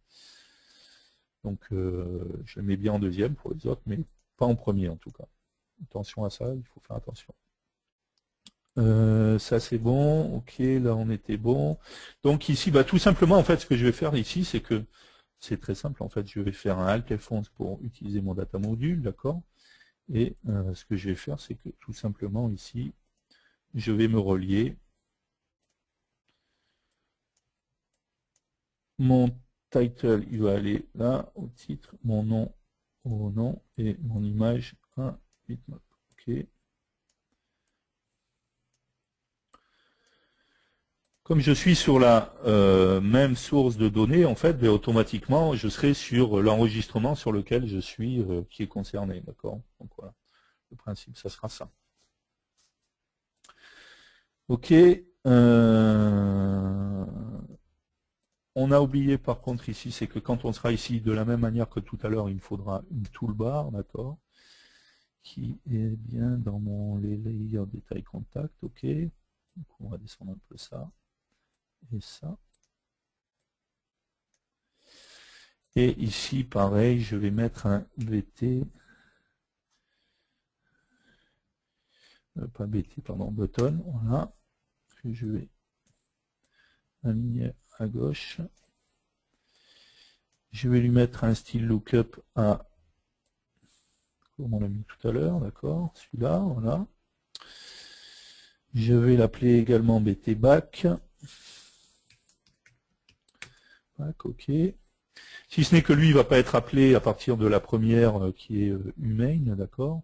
Donc je le mets bien en deuxième pour les autres, mais pas en premier en tout cas. Attention à ça, il faut faire attention. Ça c'est bon, ok, là on était bon. Donc ici, bah, tout simplement en fait ce que je vais faire ici, c'est que c'est très simple, en fait je vais faire un Alt F11 pour utiliser mon data module, d'accord. Et ce que je vais faire, c'est que tout simplement ici, je vais me relier mon title, il va aller là, au titre, mon nom au nom, et mon image à bitmap. Ok. Comme je suis sur la même source de données, en fait, ben, automatiquement, je serai sur l'enregistrement sur lequel je suis, qui est concerné, d'accord. Donc voilà, le principe, ça sera ça. Ok. On a oublié par contre ici, c'est que quand on sera ici, de la même manière que tout à l'heure, il me faudra une toolbar, d'accord, qui est bien dans mon layer détail contact, ok. Donc on va descendre un peu ça et ça. Et ici, pareil, je vais mettre un BT, pas BT, pardon, button, voilà, que je vais aligner à gauche. Je vais lui mettre un style lookup à comme on l'a mis tout à l'heure, d'accord, celui-là, voilà. Je vais l'appeler également btback. Back, ok. Si ce n'est que lui, il ne va pas être appelé à partir de la première qui est humain, d'accord,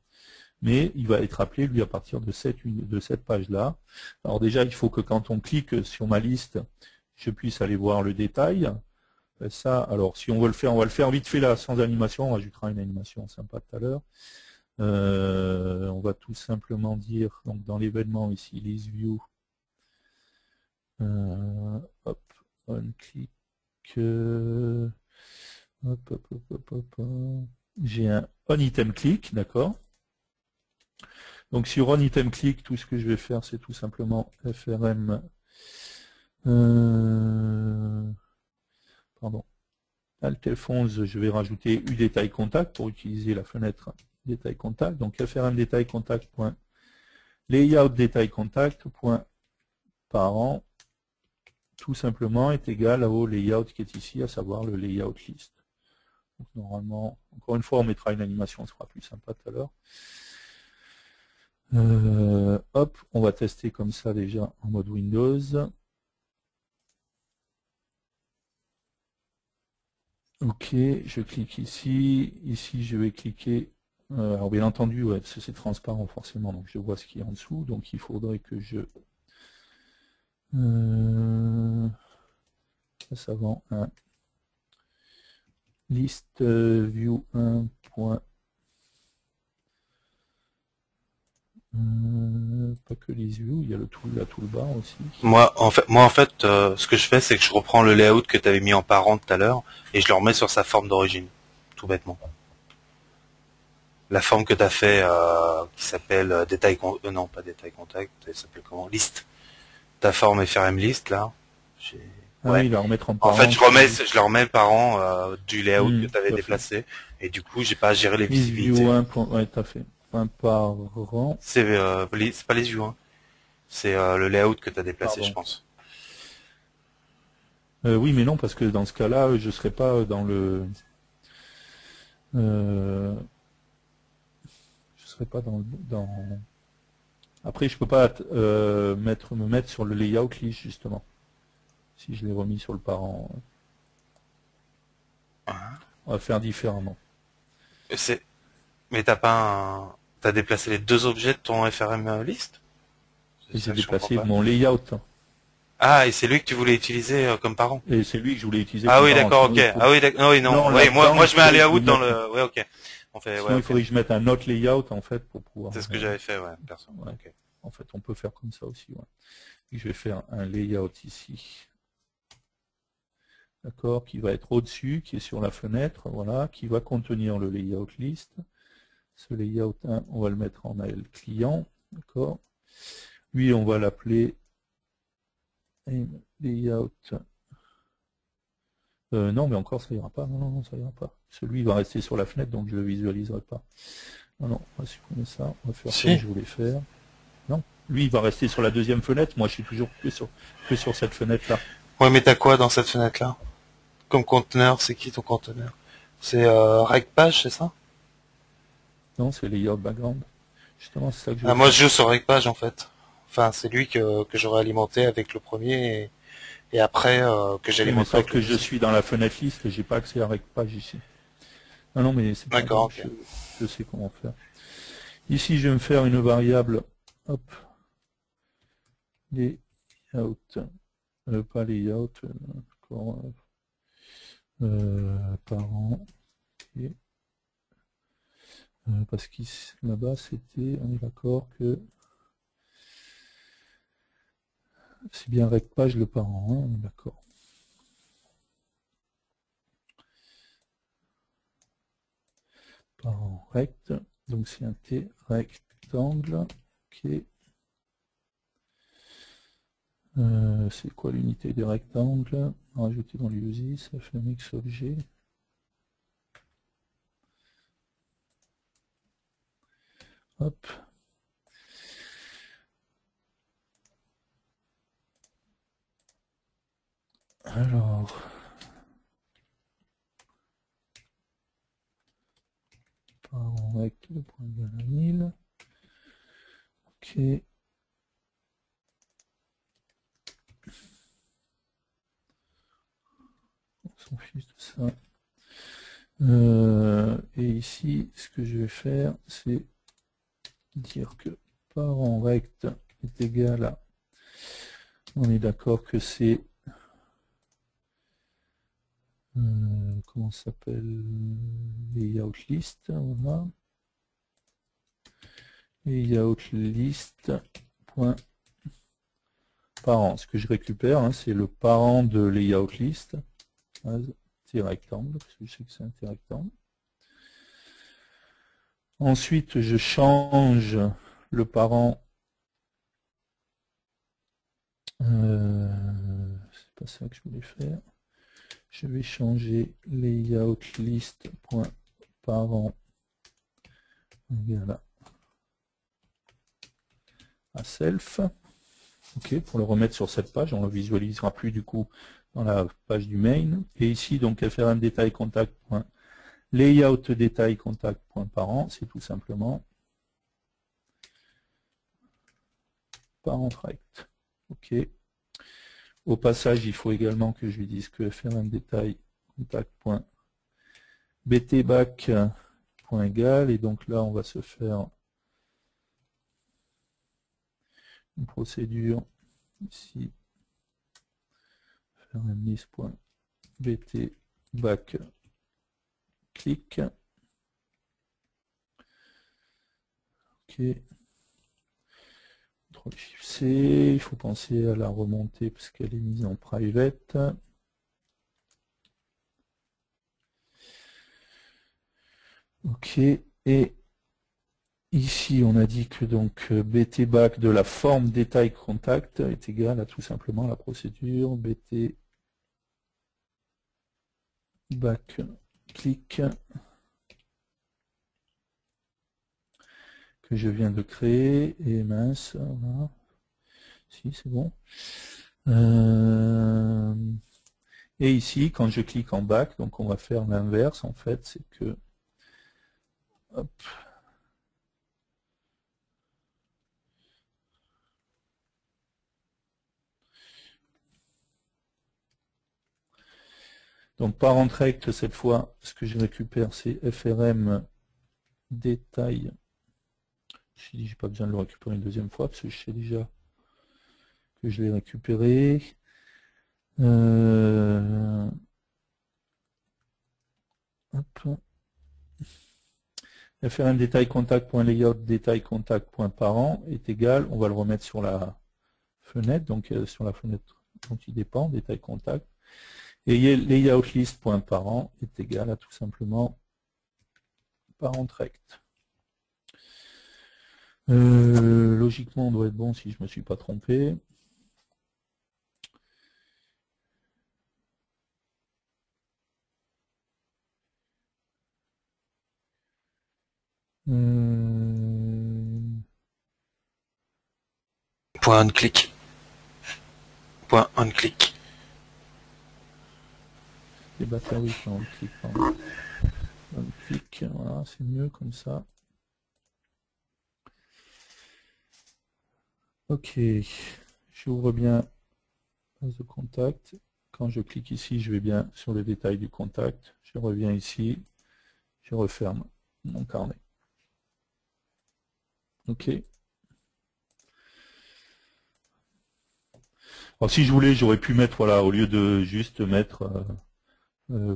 mais il va être appelé, lui, à partir de cette page-là. Alors déjà, il faut que quand on clique sur ma liste, je puisse aller voir le détail. Ça, alors, si on veut le faire, on va le faire vite fait là, sans animation. On rajoutera une animation sympa tout à l'heure. On va tout simplement dire, donc dans l'événement ici, list view, hop, on click, hop, hop, hop, hop, hop, j'ai un on item click, d'accord. Donc sur on item click, tout ce que je vais faire, c'est tout simplement frm, pardon, alt F11, je vais rajouter udétail contact pour utiliser la fenêtre détail contact. Donc frm détail contact point layout détail contact point parent tout simplement est égal au layout qui est ici, à savoir le layout list. Donc normalement, encore une fois, on mettra une animation, ce sera plus sympa tout à l'heure. Hop, on va tester comme ça déjà en mode Windows. Ok, je clique ici. Ici, je vais cliquer. Alors bien entendu, ouais, c'est transparent forcément, donc je vois ce qui est en dessous. Donc il faudrait que je fasse avant un list view 1. Pas que les views, il y a la toolbar aussi. Moi, en fait, ce que je fais, c'est que je reprends le layout que tu avais mis en parent tout à l'heure et je le remets sur sa forme d'origine, tout bêtement. La forme que tu as fait, qui s'appelle non, pas détail contact, elle s'appelle comment? Liste. Ta forme FRM list, là. Ah Ouais. oui, la remettre en En parent. fait, je le remets parent du layout que tu avais tout à fait. déplacé. Et du coup, j'ai pas à gérer les List visibilités. view 1. Ouais, tout à fait. Point parent. C'est pas les views, hein. C'est le layout que tu as déplacé, Pardon. je pense. Oui, mais non, parce que dans ce cas-là, je ne serais pas dans le... je serais pas dans... Après, je peux pas me mettre sur le layout list, justement. Si je l'ai remis sur le parent. On va faire différemment. Mais t'as déplacé les deux objets de ton FRM list? Et j'ai déplacé mon layout. Ah, et c'est lui que tu voulais utiliser comme parent. Et c'est lui que je voulais utiliser Ah comme oui, parent. d'accord, Sinon, ok. Ah oui, d'accord. Oui, non. Non, Oui, là-dedans, moi il je mets un faudrait que je layout dans mette... le. Ouais, ok. Sinon, il faudrait que je mette un autre layout, en fait, pour pouvoir... C'est ce que j'avais fait, ouais, perso. Ouais. Okay. En fait, on peut faire comme ça aussi. Ouais. Et je vais faire un layout ici. D'accord, qui va être au-dessus, qui est sur la fenêtre, voilà, qui va contenir le layout list. Ce layout 1, on va le mettre en AL client, d'accord. Lui, on va l'appeler layout. Non, mais encore, ça ira pas. Non, non, ça ira pas. Celui va rester sur la fenêtre, donc je le visualiserai pas. Non, non, on va supprimer ça. On va faire comme je voulais faire. Non, lui, il va rester sur la deuxième fenêtre. Moi, je suis toujours que sur cette fenêtre-là. Ouais, mais t'as quoi dans cette fenêtre-là? Comme conteneur, c'est qui ton conteneur? C'est RegPage, c'est ça? Non, c'est layout background. Justement, c'est ça que je veux Moi, faire. je joue sur RegPage, en fait. Enfin, c'est lui que j'aurais alimenté avec le premier et après que Oui, j'alimente mais avec sauf le que je deuxième. suis dans la fenêtre liste, j'ai pas accès à RegPage ici. Non, non, mais c'est pas D'accord, grave, ok. je sais comment faire. Ici, je vais me faire une variable, hop, layout, pas layout, encore, parent, okay. Parce que là-bas, c'était, on est d'accord que c'est bien RegPage le parent, hein, on est d'accord. Parent rect, donc c'est un T rectangle, ok. C'est quoi l'unité des rectangles? Rajouter dans l'USI, ça fait un mix objet. Hop. Alors. Parent direct le point égal à 1000. Ok. On s'en fiche de ça. Et ici, ce que je vais faire, c'est dire que parent rect est égal à... On est d'accord que c'est... comment ça s'appelle? Layout list, voilà. Layout list point parent. Ce que je récupère, hein, c'est le parent de layout list. C'est rectangle, parce que je sais que c'est un rectangle. Ensuite, je change le parent. C'est pas ça que je voulais faire. Je vais changer layout list.parent égal à self. Ok, pour le remettre sur cette page, on ne le visualisera plus du coup dans la page du main. Et ici, donc, frm détail contact. Layout détail contact.parent, c'est tout simplement parent rect. Ok. Au passage, il faut également que je lui dise que frm détail contact.btback.égal, et donc là, on va se faire une procédure ici, frm list.btback click. Ok. CTRL-SHIFT-C, il faut penser à la remontée parce qu'elle est mise en private. Ok, et ici on a dit que donc btback de la forme détail contact est égal à tout simplement la procédure btback click que je viens de créer, et mince, voilà. Si c'est bon. Et ici, quand je clique en back, donc on va faire l'inverse en fait, c'est que hop, donc parent rect, cette fois, ce que je récupère, c'est frm détail. Je n'ai pas besoin de le récupérer une deuxième fois, parce que je sais déjà que je l'ai récupéré. Hop. frm détail contact.layout détail contact.parent est égal, on va le remettre sur la fenêtre, donc sur la fenêtre dont il dépend, détail contact. Et layout list.parent est égal à tout simplement parent rect. Logiquement, on doit être bon si je ne me suis pas trompé. Point on click. Point on click. Les batteries, on clique, pardon. On clique, voilà, c'est mieux comme ça. Ok, j'ouvre bien base de contact. Quand je clique ici, je vais bien sur le détail du contact. Je reviens ici, je referme mon carnet. Ok. Alors si je voulais, j'aurais pu mettre, voilà, au lieu de juste mettre,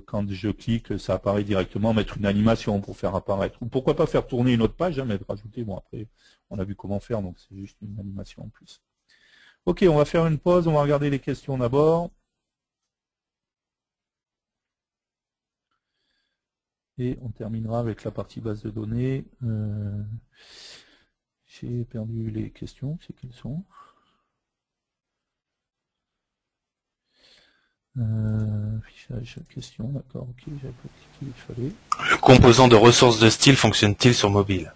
quand je clique, ça apparaît directement, mettre une animation pour faire apparaître. Ou pourquoi pas faire tourner une autre page, hein, mettre rajouter, bon après, on a vu comment faire, donc c'est juste une animation en plus. Ok, on va faire une pause, on va regarder les questions d'abord. Et on terminera avec la partie base de données. J'ai perdu les questions, c'est quelles sont? Fichage, question, d'accord, ok, j'avais pas cliqué, il fallait. Le composant de ressources de style fonctionne-t-il sur mobile?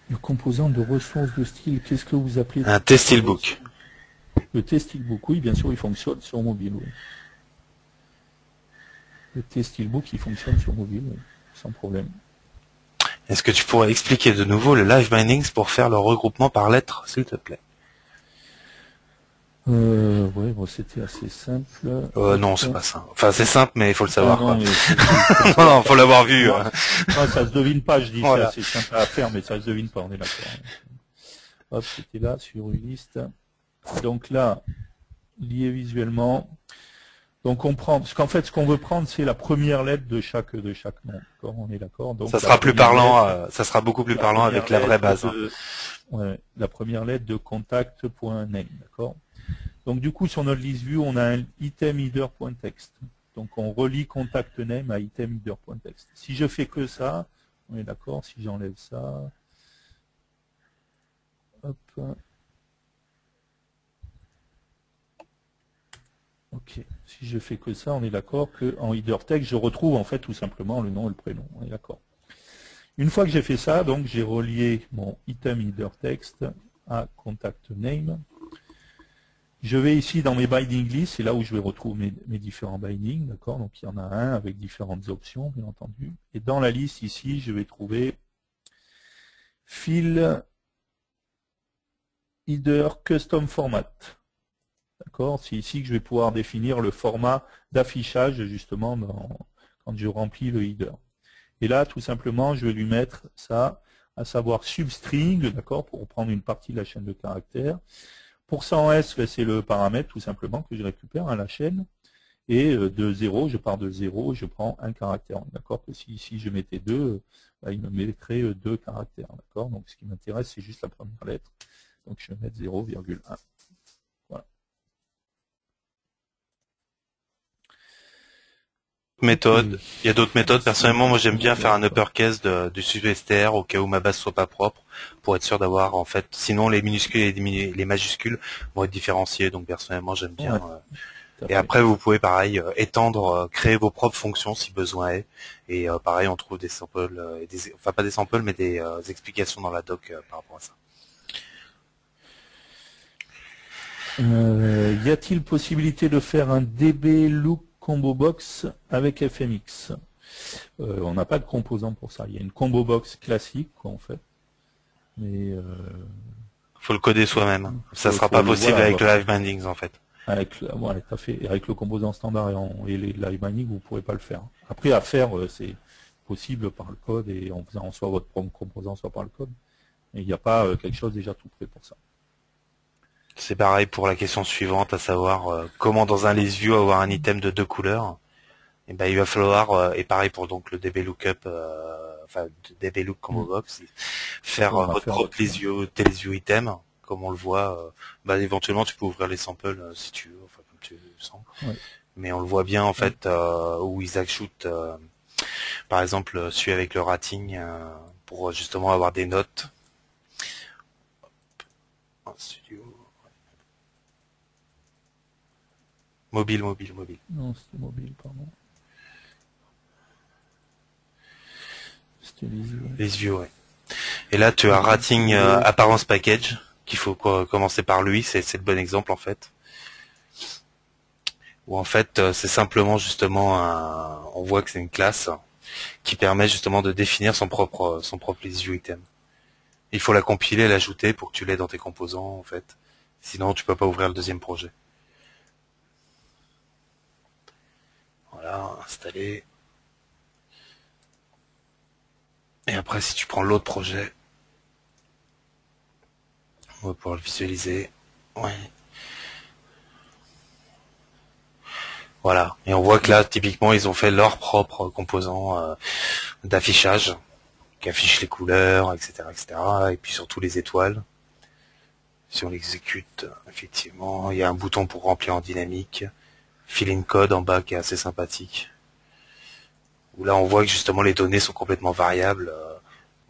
Le composant de ressources de style, qu'est-ce que vous appelez? Un test-steelbook. Le test-steelbook, oui, bien sûr, il fonctionne sur mobile, oui. Le test-steelbook, il fonctionne sur mobile, oui. sans problème. Est-ce que tu pourrais expliquer de nouveau le live bindings pour faire le regroupement par lettres, s'il te plaît? Ouais, bon, c'était assez simple. Non, c'est pas ça. Enfin, c'est simple, mais il faut le savoir. Non, Quoi. mais non, non, faut l'avoir vu. Non, ça se devine pas, je dis, Voilà. c'est assez simple à faire, mais ça se devine pas, on est d'accord. Hop, c'était là, sur une liste. Donc là, lié visuellement. Donc on prend, parce qu'en fait, ce qu'on veut prendre, c'est la première lettre de chaque nom. D'accord, on est d'accord. Donc Ça sera plus parlant, ça sera beaucoup plus parlant avec la vraie base. Ouais, la première lettre de contact.name, d'accord. Donc du coup, sur notre list view, on a un item header.text. Donc on relie contact name à item header.text. Si je fais que ça, on est d'accord, si j'enlève ça, hop. Ok, si je fais que ça, on est d'accord qu'en header text, je retrouve en fait tout simplement le nom et le prénom. On est d'accord. Une fois que j'ai fait ça, donc j'ai relié mon item header text à contact name. Je vais ici dans mes binding lists, c'est là où je vais retrouver mes différents bindings, d'accord. Donc il y en a un avec différentes options, bien entendu. Et dans la liste ici, je vais trouver file header custom format. D'accord, c'est ici que je vais pouvoir définir le format d'affichage justement quand je remplis le header. Et là, tout simplement, je vais lui mettre ça, à savoir substring, d'accord, pour prendre une partie de la chaîne de caractères. Pour ça en S, c'est le paramètre tout simplement que je récupère à la chaîne. Et de 0, je pars de 0, je prends un caractère. D'accord, que si ici je mettais 2, il me mettrait 2 caractères. D'accord, donc ce qui m'intéresse, c'est juste la première lettre. Donc je vais mettre 0,1. Méthode. Il y a d'autres méthodes. Personnellement, moi j'aime bien faire un uppercase du sub-str au cas où ma base soit pas propre, pour être sûr d'avoir en fait. Sinon les minuscules et les majuscules vont être différenciés. Donc personnellement j'aime bien. Et après vous pouvez pareil étendre, créer vos propres fonctions si besoin est. Et pareil on trouve des samples, enfin pas des samples mais des explications dans la doc par rapport à ça. Y a-t-il possibilité de faire un DB look combo box avec FMX? On n'a pas de composant pour ça. Il y a une combo box classique, quoi, en fait. Mais faut le coder soi-même. Ça sera pas possible avec le live bindings en fait. Avec, ouais, tout à fait. Et avec le composant standard et les live bindings, vous ne pourrez pas le faire. Après, à faire, c'est possible par le code et en faisant soit votre propre composant, soit par le code. Et il n'y a pas quelque chose déjà tout prêt pour ça. C'est pareil pour la question suivante, à savoir comment dans un list view avoir un item de 2 couleurs. Et ben il va falloir, et pareil pour donc le DB lookup, enfin DB look combo box, faire votre propre list view item, comme on le voit. Bah éventuellement tu peux ouvrir les samples si tu veux, enfin comme tu le sens. Ouais. Mais on le voit bien en fait où ils ajoutent, par exemple celui avec le rating pour justement avoir des notes. Studio. Mobile. Non, c'était mobile, pardon. C'était list view, ouais. Et là, tu as rating apparence package, qu'il faut commencer par lui, c'est le bon exemple en fait. Où en fait, c'est simplement justement on voit que c'est une classe qui permet justement de définir son propre list view item. Il faut la compiler, l'ajouter pour que tu l'aies dans tes composants en fait. Sinon, tu peux pas ouvrir le deuxième projet. Voilà, installer. Et après, si tu prends l'autre projet, on va pouvoir le visualiser. Ouais. Voilà. Et on voit que là, typiquement, ils ont fait leur propre composant d'affichage, qui affiche les couleurs, etc., etc. Et puis surtout les étoiles. Si on l'exécute, effectivement, il y a un bouton pour remplir en dynamique. Fill in code en bas qui est assez sympathique. Où là, on voit que justement les données sont complètement variables.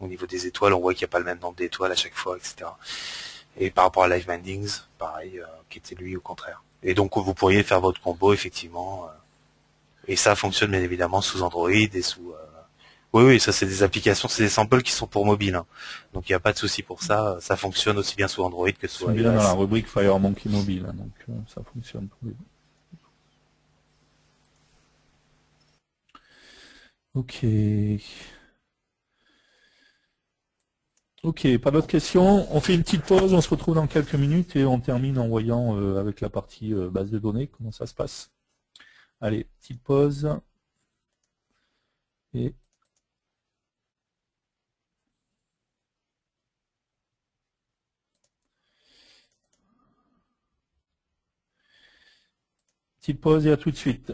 Au niveau des étoiles, on voit qu'il n'y a pas le même nombre d'étoiles à chaque fois, etc. Et par rapport à Live Bindings, pareil, qui était lui au contraire. Et donc vous pourriez faire votre combo effectivement. Et ça fonctionne bien évidemment sous Android et sous. Oui, ça c'est des applications, c'est des samples qui sont pour mobile. Hein. Donc il n'y a pas de souci pour ça. Ça fonctionne aussi bien sous Android que sous iOS. C'est bien dans la rubrique FireMonkey Mobile, hein, donc ça fonctionne pour lui. Ok. Ok, pas d'autres questions. On fait une petite pause, on se retrouve dans quelques minutes et on termine en voyant avec la partie base de données comment ça se passe. Allez, petite pause. Et petite pause et à tout de suite.